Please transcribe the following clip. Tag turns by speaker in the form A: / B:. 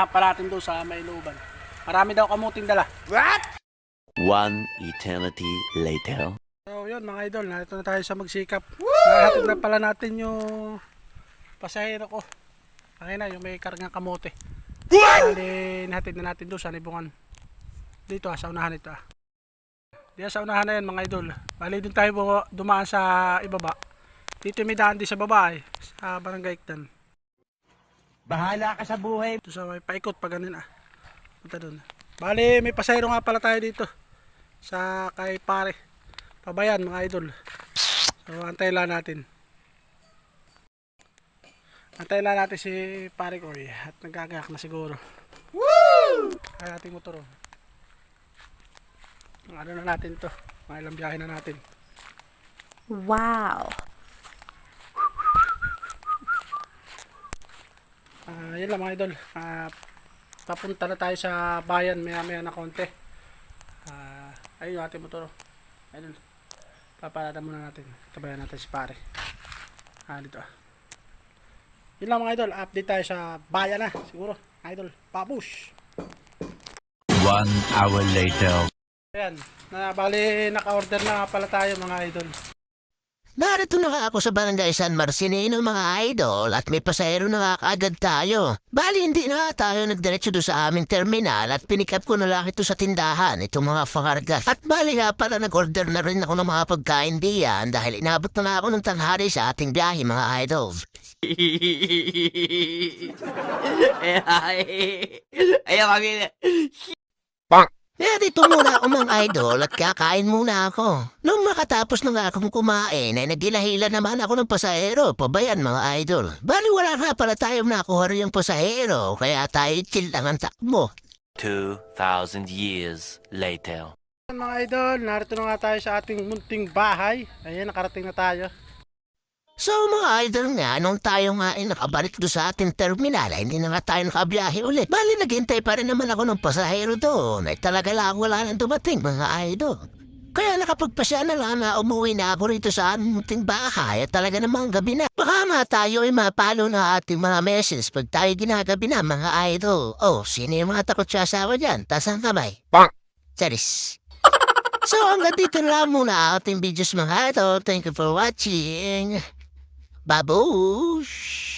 A: Puntahan pa natin doon sa may looban. Marami daw kamuting dala.
B: What? One eternity later.
A: So yun mga idol, narito na tayo sa magsikap. Nahatid na pala natin yung pasahero ko. Ayun na, yung may kargang kamote. Bali, nahatid na natin doon sa Libungan. Dito sa unahan ito. Diyan sa unahan na yan mga idol. Bali doon tayo dumaan sa ibaba. Dito may daan din sa baba sa Barangay Iktan.
C: Bahala ka sa buhay.
A: Ito sa may paikot pa ganun Punta doon. Bali, may pasahero nga pala tayo dito. Sa kay pare. Pabayan mga idol. So antayin lang natin. Antayin lang natin si pare ko at nagkagayak na siguro. Woo! Kaya ating motor. Ano na natin to. Mga ilang biyahe na natin.
D: Wow!
A: Yun lang mga idol. Papunta na tayo sa bayan maya na konti. Ayun yung ating motor. Ayun. Papalada muna natin. Tabayan natin si pare. Dito Yun lang mga idol. Update tayo sa bayan na. Siguro. Idol. Papush.
B: 1 hour later.
A: Ayan. Bali naka-order na pala tayo mga idol.
E: Narito na nga ako sa Barangay San Marcelino mga idol at may pasahero na nga kaagad tayo. Bali hindi na nga tayo nagdiretso doon sa aming terminal at pinikap ko na lang ito sa tindahan, itong mga pangargas. At bali nga pala nag-order na rin ako ng mga pagkain diyan dahil inabot na ako ng tanghali sa ating biyahe mga idols.
C: Ayaw kami.
E: Kaya dito muna ako mga idol at kakain muna ako. Nung makatapos na nga akong kumain ay nagilahila naman ako ng pasahero, pabayan mga idol. Bali wala nga pala tayong nakuha rin yung pasahero, kaya tayo chill lang ang takbo.
B: 2,000 years later.
A: Ayan, mga idol, narito na nga tayo sa ating munting bahay. Ayan, nakarating na tayo.
E: So mga idol nga, nung tayo nga ay nakabalik doon sa ating terminal, ay hindi na nga tayo nakabiyahe ulit. Bali naghintay pa rin naman ako ng pasahero doon, ay talaga lang wala nang dumating mga idol. Kaya nakapagpasya na lang na umuwi na ako rito sa ating bahay at talaga namang gabi na. Baka nga tayo ay mapalo na ating mga messages pag tayo ginagabi na mga idol. Oh, sino yung mga takot sa asawa dyan? Taas ang kamay. Pang! Charis. So hanggang dito na lang muna ating videos mga idol. Thank you for watching. Babush!